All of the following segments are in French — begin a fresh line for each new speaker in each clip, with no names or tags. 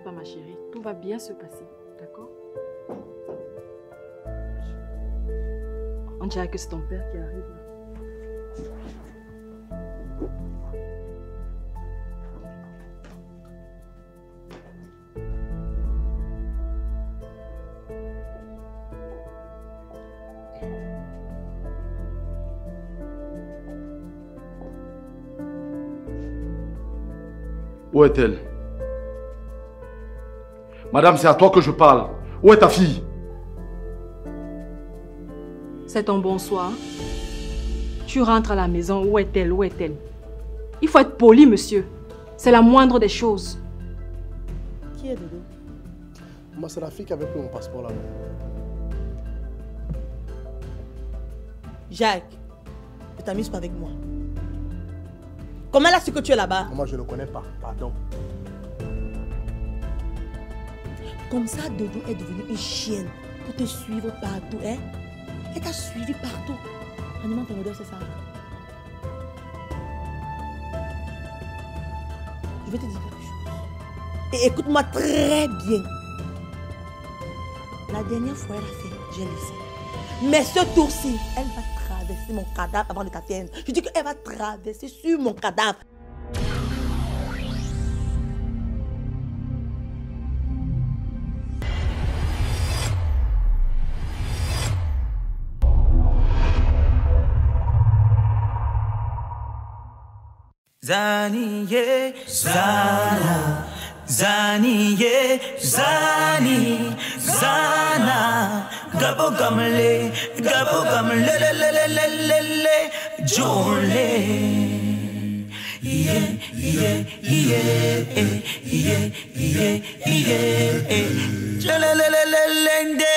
t'inquiète pas, ma chérie. Tout va bien se passer. D'accord? On dirait que c'est ton père qui arrive là.
Où est-elle? Madame, c'est à toi que je parle. Où est ta fille?
C'est ton bonsoir. Tu rentres à la maison. Où est-elle? Où est-elle? Il faut être poli, monsieur. C'est la moindre des choses.
Qui est Dodo?
Moi, c'est la fille qui avait pris mon passeport là-bas.
Jacques, ne t'amuse pas avec moi. Comment elle a su que tu es là-bas?
Moi, je ne connais pas. Pardon.
Comme ça, Dodo est devenue une chienne pour te suivre partout, hein? Elle t'a suivi partout. Animant ton odeur, c'est ça? Je vais te dire quelque chose. Et écoute-moi très bien. La dernière fois, elle a fait, j'ai laissé. Mais ce tour-ci, elle va traverser mon cadavre avant de t'atteindre. Je dis qu'elle va traverser sur mon cadavre.
Zaniye, Zana, Zaniye, Zani, Zana, Gabo gamle, le le le le le le le, Jole, yeah yeah yeah yeah yeah yeah, Jole le le le le le,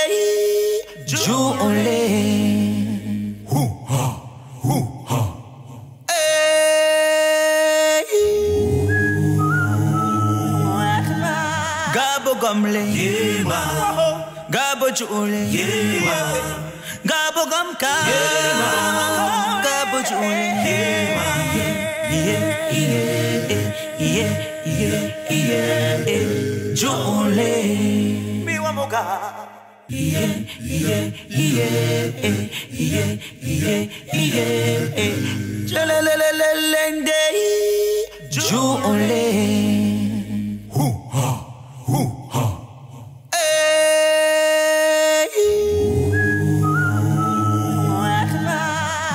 Jole, hu ha hu ha. Gabo gamle, Gabo chule, Gabo gamka, Gabo chule, chule, mi wamoga, chule.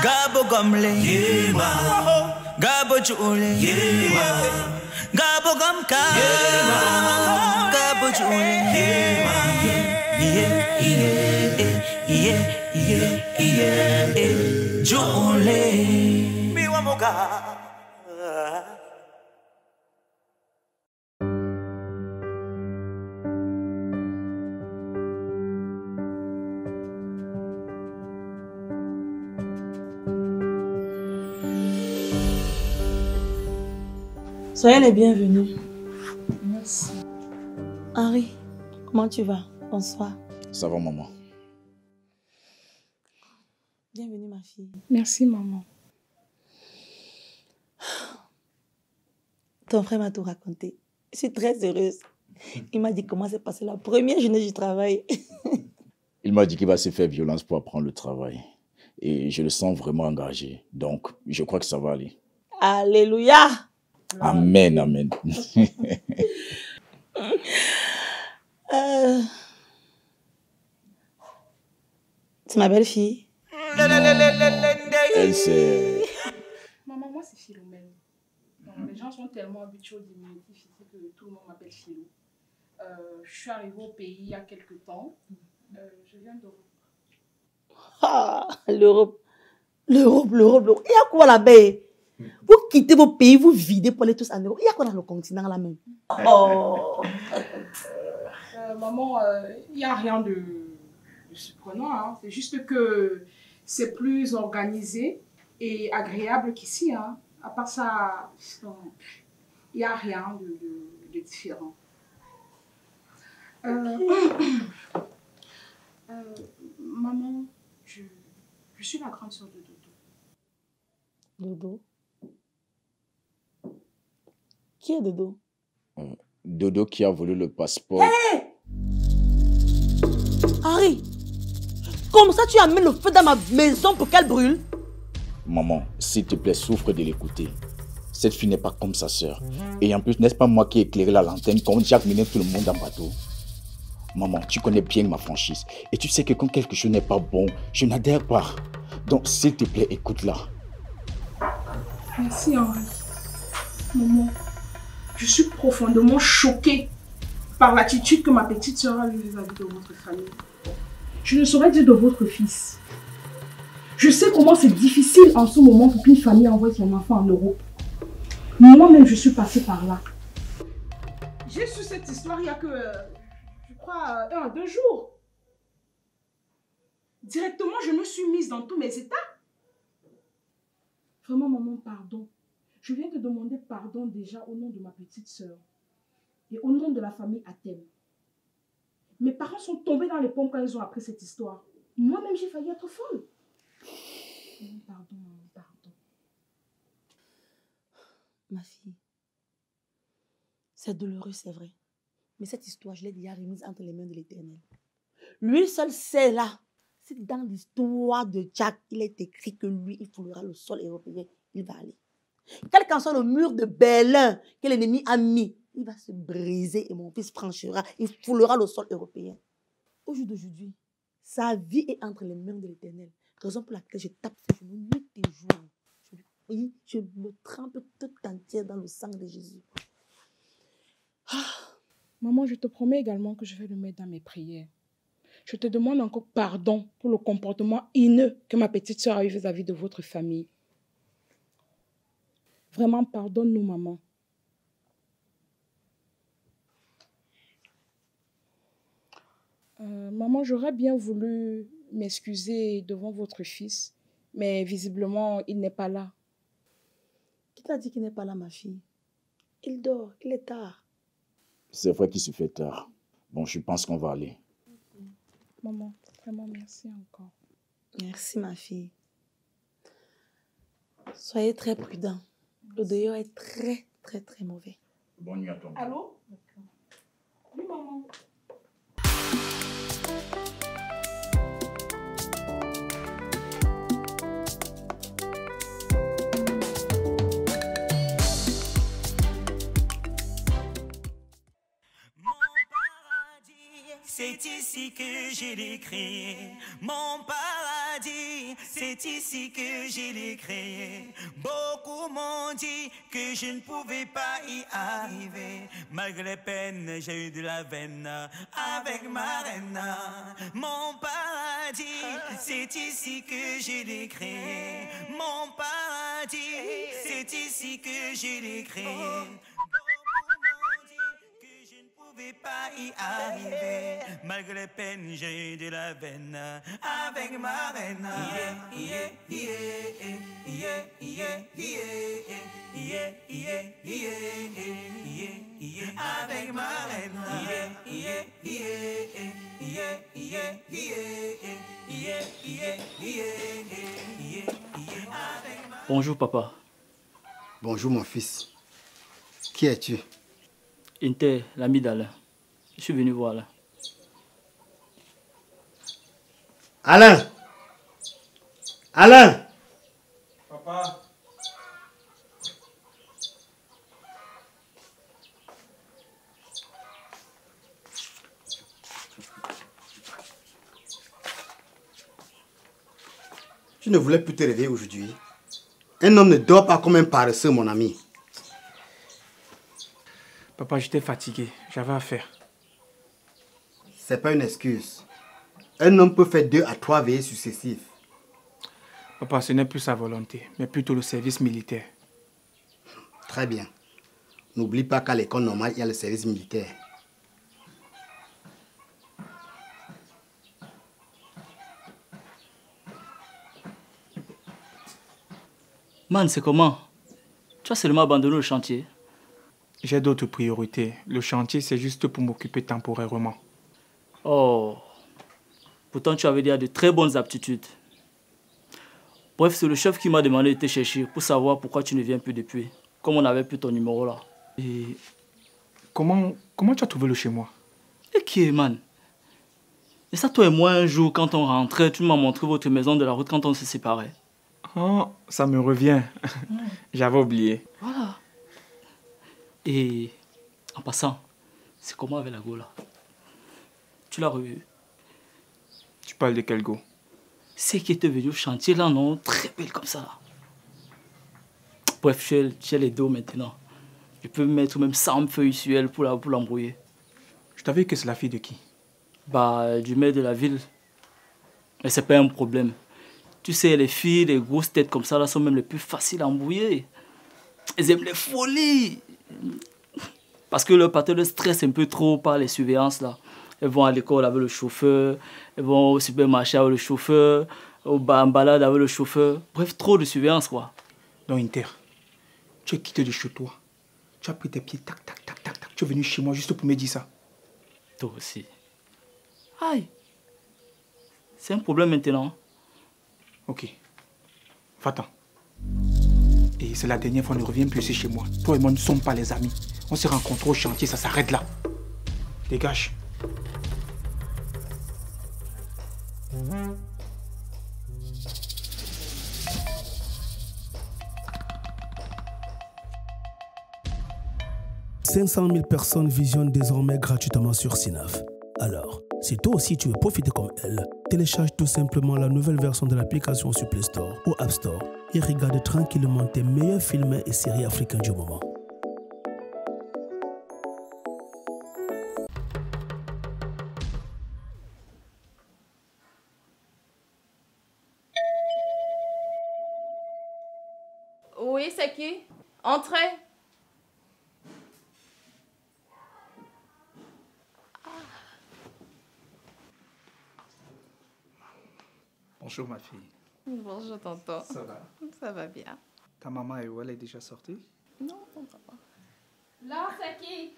Gabo gamle, Gabo chule, Gabo gamka, Gabo chule, chule, mi wamoga.
Soyez les bienvenus.
Merci.
Henri, comment tu vas? Bonsoir.
Ça va, maman?
Bienvenue, ma fille.
Merci, maman.
Ton frère m'a tout raconté. Je suis très heureuse. Il m'a dit comment s'est passée la première journée du travail.
Il m'a dit qu'il va se faire violence pour apprendre le travail. Et je le sens vraiment engagé. Donc, je crois que ça va aller.
Alléluia!
Amen, amen.
C'est ma belle-fille.
Elle, c'est...
Maman, moi, c'est Philomène. Les gens sont tellement habitués au diminutif ici que tout le monde m'appelle Philo. Je suis arrivée au pays il y a quelques temps. Je viens d'Europe.
Ah, l'Europe. L'Europe. Il y a quoi là-bas? Vous quittez vos pays, vous videz pour aller tous en Europe. Il y a quoi dans le continent là même? Oh.
Maman, il n'y a rien de surprenant. Hein. C'est juste que c'est plus organisé et agréable qu'ici. Hein. À part ça, il n'y a rien de différent. Maman, je suis la grande sœur de Dodo.
Dodo? Qui est Dodo?
Dodo qui a volé le passeport.
Hé! Harry, comme ça tu amènes le feu dans ma maison pour qu'elle brûle?
Maman, s'il te plaît, souffre de l'écouter. Cette fille n'est pas comme sa sœur. Et en plus, n'est-ce pas moi qui ai éclairé la lanterne quand Jacques menait tout le monde en bateau? Maman, tu connais bien ma franchise. Et tu sais que quand quelque chose n'est pas bon, je n'adhère pas. Donc, s'il te plaît, écoute-la.
Merci Henri. Maman, je suis profondément choquée par l'attitude que ma petite sœur a eue vis-à-vis de votre famille. Je ne saurais dire de votre fils. Je sais comment c'est difficile en ce moment pour qu'une famille envoie son enfant en Europe. Moi-même, je suis passée par là. J'ai su cette histoire il y a que, je crois, 1 à 2 jours. Directement, je me suis mise dans tous mes états. Vraiment, maman, pardon. Je viens te demander pardon déjà au nom de ma petite sœur et au nom de la famille Athènes. Mes parents sont tombés dans les pommes quand ils ont appris cette histoire. Moi-même, j'ai failli être folle. Pardon, maman, pardon.
Ma fille, c'est douloureux, c'est vrai. Mais cette histoire, je l'ai déjà remise entre les mains de l'Éternel. Lui seul sait là. C'est dans l'histoire de Jack qu'il est écrit que lui, il foulera le sol européen. Il va aller. Quel qu'en soit le mur de Berlin que l'ennemi a mis, il va se briser et mon fils franchira. Il foulera le sol européen. Au jour d'aujourd'hui, sa vie est entre les mains de l'Éternel. Raison pour laquelle je tape ses genoux nuit et jour. Je me trempe tout entière dans le sang de Jésus.
Maman, je te promets également que je vais le mettre dans mes prières. Je te demande encore pardon pour le comportement haineux que ma petite sœur a eu vis-à-vis de votre famille. Vraiment, pardonne-nous, maman. Maman, j'aurais bien voulu m'excuser devant votre fils, mais visiblement, il n'est pas là.
Qui t'a dit qu'il n'est pas là, ma fille? Il dort, il est tard.
C'est vrai qu'il se fait tard. Bon, je pense qu'on va aller.
Maman, vraiment merci encore.
Merci, ma fille. Soyez très prudents. Le dehors est très, très, très mauvais.
Bonne nuit à toi.
Allô? Oui, maman.
C'est ici que je l'ai créé, mon paradis, c'est ici que je l'ai créé. Beaucoup m'ont dit que je ne pouvais pas y arriver. Malgré les peines, j'ai eu de la veine avec ma reine. Mon paradis, c'est ici que je l'ai créé. Mon paradis, c'est ici que je l'ai créé. Pas y arriver, malgré les peines, j'ai de la veine avec ma reine. Avec ma reine.
Bonjour papa.
Bonjour mon fils. Qui es-tu?
Inter, l'ami d'Alain. Je suis venu voir là.
Alain! Alain!
Papa.
Tu ne voulais plus te réveiller aujourd'hui. Un homme ne dort pas comme un paresseux, mon ami.
Papa, j'étais fatigué. J'avais à faire.
C'est pas une excuse. Un homme peut faire 2 à 3 veillées successives.
Papa, ce n'est plus sa volonté, mais plutôt le service militaire.
Très bien. N'oublie pas qu'à l'école normale, il y a le service militaire.
Man, c'est comment? Tu as seulement abandonné le chantier?
J'ai d'autres priorités. Le chantier, c'est juste pour m'occuper temporairement.
Oh. Pourtant, tu avais déjà de très bonnes aptitudes. Bref, c'est le chef qui m'a demandé de te chercher pour savoir pourquoi tu ne viens plus depuis. Comme on n'avait plus ton numéro là.
Et comment tu as trouvé le chez moi?
Et qui est, man? Et ça, toi et moi, un jour, quand on rentrait, tu m'as montré votre maison de la route quand on se séparait.
Oh, ça me revient. J'avais oublié.
Voilà. Et en passant, c'est comment avec la go là? Tu l'as revue?
Tu parles de quel go?
C'est qui était venu au chantier là, non? Très belle comme ça là. Bref, j'ai les dos maintenant. Je peux mettre même 100 feuilles sur elle pour l'embrouiller.
Je t'avais dit que c'est la fille de qui?
Bah, du maire de la ville. Mais c'est pas un problème. Tu sais, les filles, les grosses têtes comme ça là sont même les plus faciles à embrouiller. Elles aiment les folies. Parce que leur patron le stresse un peu trop par les surveillances là. Elles vont à l'école avec le chauffeur, elles vont au supermarché avec le chauffeur, en balade avec le chauffeur. Bref, trop de surveillance quoi.
Donc Inter, tu es quitté de chez toi. Tu as pris tes pieds, tac, tac, tac, tac, tac. Tu es venu chez moi juste pour me dire ça.
Toi aussi. Aïe. C'est un problème maintenant.
Ok. Va-t'en. Et c'est la dernière fois, ne reviens plus ici chez moi. Toi et moi ne sommes pas les amis. On se rencontre au chantier, ça s'arrête là. Dégage.
« 500 000 personnes visionnent désormais gratuitement sur Synaf. Alors, si toi aussi tu veux profiter comme elle, télécharge tout simplement la nouvelle version de l'application sur Play Store ou App Store et regarde tranquillement tes meilleurs films et séries africains du moment.
Oui, c'est qui? Entrez.
Bonjour ma fille.
Bonjour tonton.
Ça va?
Ça va bien.
Ta maman est où? Elle est déjà sortie?
Non, papa. Là, c'est qui?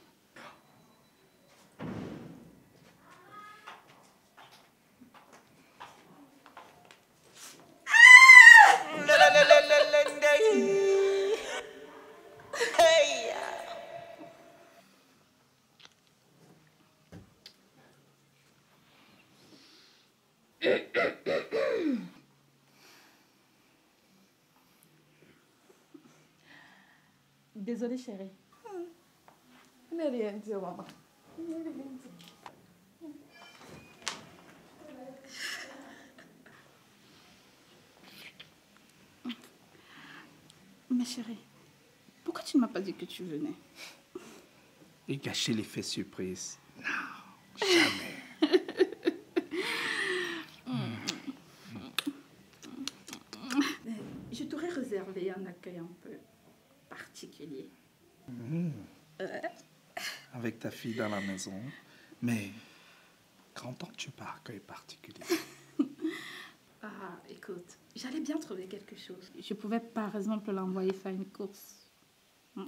Désolée, chérie.
Je n'ai rien dit, maman. Je n'ai rien dit.
Mais chérie, pourquoi tu ne m'as pas dit que tu venais?
Et gâcher l'effet surprise. Non, jamais.
Je t'aurais réservé un accueil un peu particulier.
Avec ta fille dans la maison. Mais quand tu pas accueil particulier?
Ah, écoute, j'allais bien trouver quelque chose. Je pouvais par exemple l'envoyer faire une course. Ouais.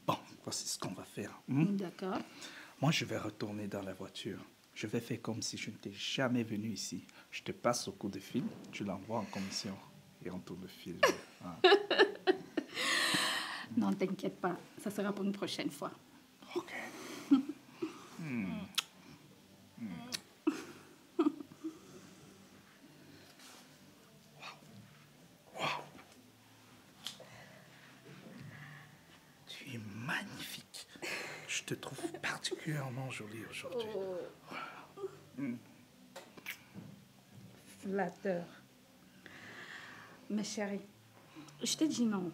Bon, voici ce qu'on va faire.
D'accord.
Moi, je vais retourner dans la voiture. Je vais faire comme si je n'étais jamais venu ici. Je te passe au coup de fil, tu l'envoies en commission et on tourne le film.
Non, t'inquiète pas, ça sera pour une prochaine fois.
Ok. Wow. Tu es magnifique. Je te trouve particulièrement jolie aujourd'hui.
Flatteur. Mais chérie, je t'ai dit non.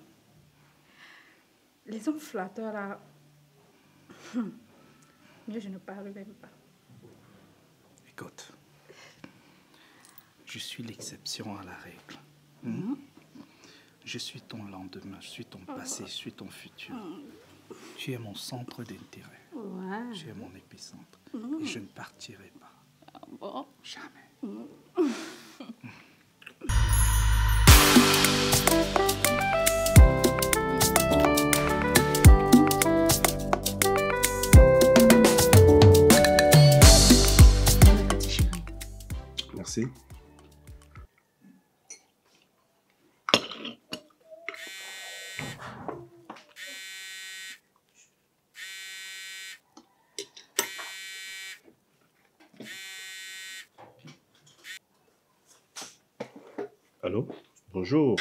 Les hommes flatteurs là, mieux je ne parle même pas.
Écoute, je suis l'exception à la règle. Je suis ton lendemain, je suis ton passé, je suis ton futur. Tu es mon centre d'intérêt.
Ouais.
Tu es mon épicentre. Et je ne partirai pas.
Bon.
Jamais.
Merci.
Allô? Bonjour.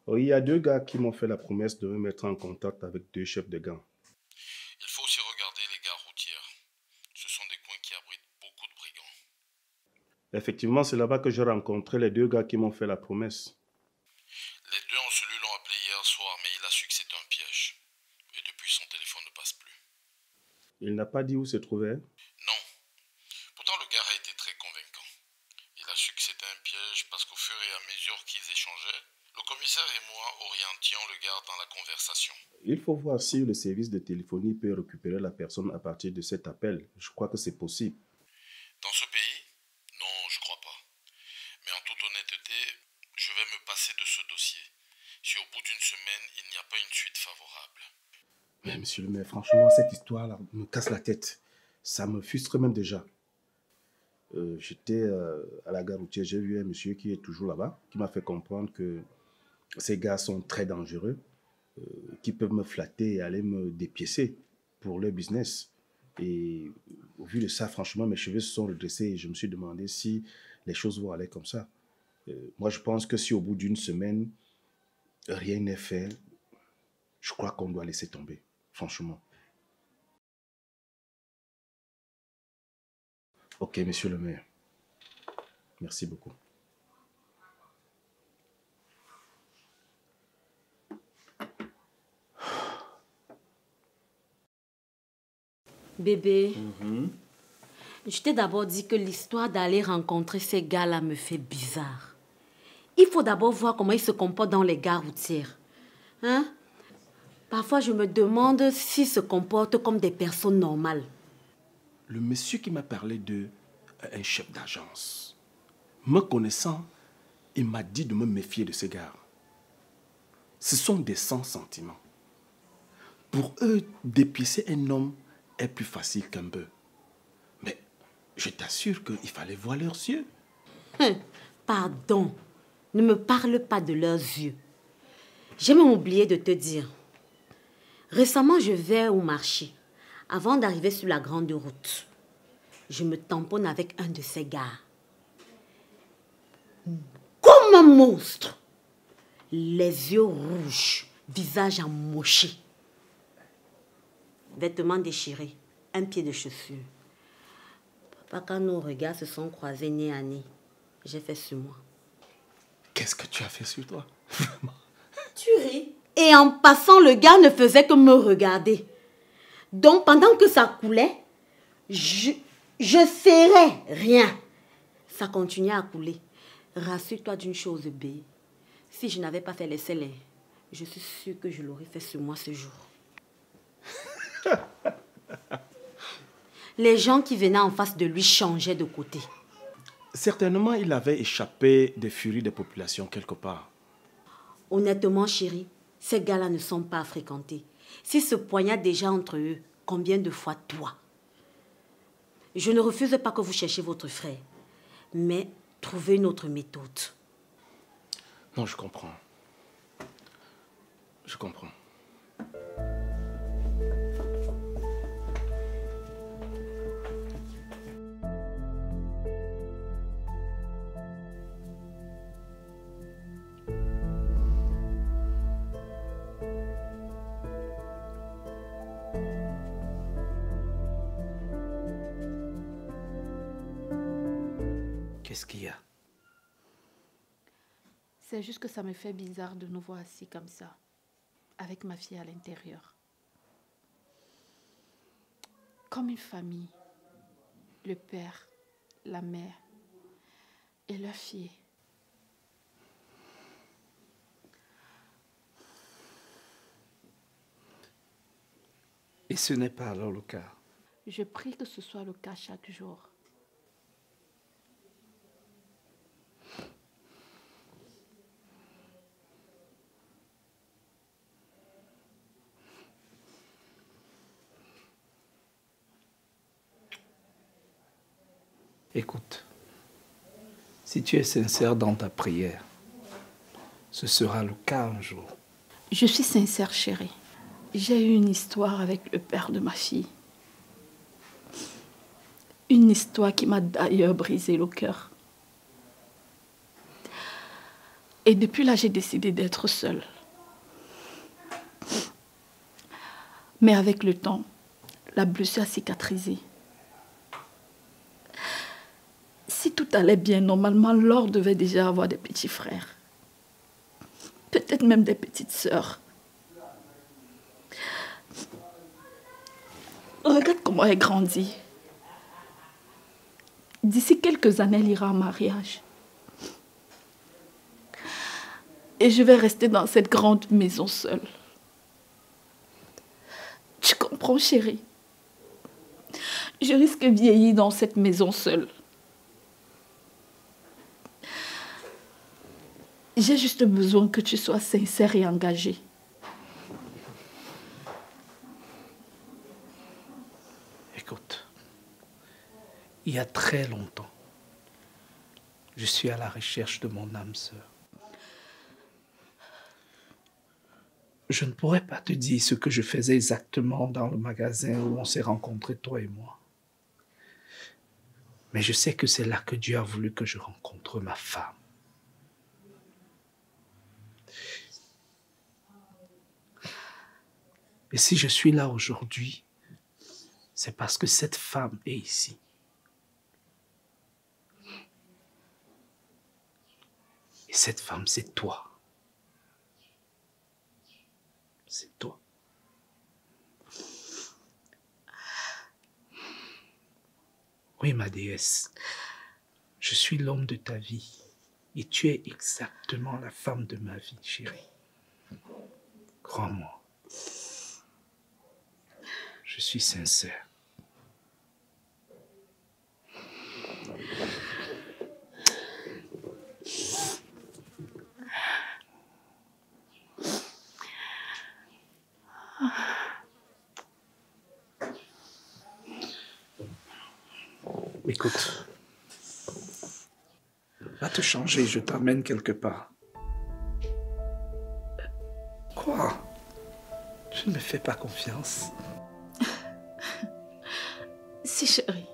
Oh, il y a 2 gars qui m'ont fait la promesse de me mettre en contact avec 2 chefs de gang.
Il faut aussi regarder les gares routières. Ce sont des coins qui abritent beaucoup de brigands.
Effectivement, c'est là-bas que j'ai rencontré les 2 gars qui m'ont fait la promesse.
Les 2 en celui l'ont appelé hier soir, mais il a su que c'était un piège. Et depuis, son téléphone ne passe plus.
Il n'a pas dit où se trouvait?
Non. Pourtant, le gars a été très convaincant. Il a su que c'était un piège parce qu'au fur et à mesure qu'ils échangeaient, le commissaire et moi orientions le gars dans la conversation.
Il faut voir si le service de téléphonie peut récupérer la personne à partir de cet appel. Je crois que c'est possible.
Dans ce pays? Non, je crois pas. Mais en toute honnêteté, je vais me passer de ce dossier. Si au bout d'une semaine, il n'y a pas une suite favorable.
Mais monsieur le maire, franchement, cette histoire-là me casse la tête. Ça me frustre même déjà. J'étais à la gare routière, j'ai vu un monsieur qui est toujours là-bas, qui m'a fait comprendre que ces gars sont très dangereux, qui peuvent me flatter et aller me dépiécer pour leur business. Et au vu de ça, franchement, mes cheveux se sont redressés et je me suis demandé si les choses vont aller comme ça. Moi, je pense que si au bout d'une semaine, rien n'est fait, je crois qu'on doit laisser tomber, franchement. Ok, monsieur le maire. Merci beaucoup.
Bébé, je t'ai d'abord dit que l'histoire d'aller rencontrer ces gars-là me fait bizarre. Il faut d'abord voir comment ils se comportent dans les gares routières. Hein? Parfois, je me demande s'ils se comportent comme des personnes normales.
Le monsieur qui m'a parlé d'eux est un chef d'agence. Me connaissant, il m'a dit de me méfier de ces gars. Ce sont des sans-sentiments. Pour eux, dépiécer un homme est plus facile qu'un bœuf. Mais je t'assure qu'il fallait voir leurs yeux.
Pardon, ne me parle pas de leurs yeux. J'ai même oublié de te dire. Récemment, je vais au marché. Avant d'arriver sur la grande route, je me tamponne avec un de ces gars. Comme un monstre. Les yeux rouges, visage amoché. Vêtements déchirés, un pied de chaussure. Papa, quand nos regards se sont croisés nez à nez, j'ai fait sur moi.
Qu'est-ce que tu as fait sur toi?
Tu ris. Et en passant, le gars ne faisait que me regarder. Donc, pendant que ça coulait, je serrais rien. Ça continuait à couler. Rassure-toi d'une chose, B. Si je n'avais pas fait les scellés, je suis sûre que je l'aurais fait sur moi ce jour. Les gens qui venaient en face de lui changeaient de côté.
Certainement, il avait échappé des furies des populations quelque part.
Honnêtement, chérie, ces gars-là ne sont pas fréquentés. S'ils se poignardent déjà entre eux, combien de fois toi? Je ne refuse pas que vous cherchiez votre frère, mais trouvez une autre méthode.
Non, je comprends. Je comprends.
Qu'est-ce qu'il y a?
C'est juste que ça me fait bizarre de nous voir assis comme ça, avec ma fille à l'intérieur. Comme une famille, le père, la mère et leur fille.
Et ce n'est pas alors le cas?
Je prie que ce soit le cas chaque jour.
Écoute, si tu es sincère dans ta prière, ce sera le cas un jour.
Je suis sincère, chérie. J'ai eu une histoire avec le père de ma fille. Une histoire qui m'a d'ailleurs brisé le cœur. Et depuis là, j'ai décidé d'être seule. Mais avec le temps, la blessure a cicatrisé. Si tout allait bien, normalement, Laure devait déjà avoir des petits frères. Peut-être même des petites sœurs. Regarde comment elle grandit. D'ici quelques années, elle ira en mariage. Et je vais rester dans cette grande maison seule. Tu comprends, chérie? Je risque de vieillir dans cette maison seule. J'ai juste besoin que tu sois sincère et engagée.
Écoute, il y a très longtemps, je suis à la recherche de mon âme sœur. Je ne pourrais pas te dire ce que je faisais exactement dans le magasin où on s'est rencontrés, toi et moi. Mais je sais que c'est là que Dieu a voulu que je rencontre ma femme. Et si je suis là aujourd'hui, c'est parce que cette femme est ici. Et cette femme, c'est toi. C'est toi. Oui, ma déesse, je suis l'homme de ta vie et tu es exactement la femme de ma vie, chérie. Crois-moi, je suis sincère. Écoute, va te changer, je t'emmène quelque part. Quoi? Tu ne me fais pas confiance?
Si, chérie.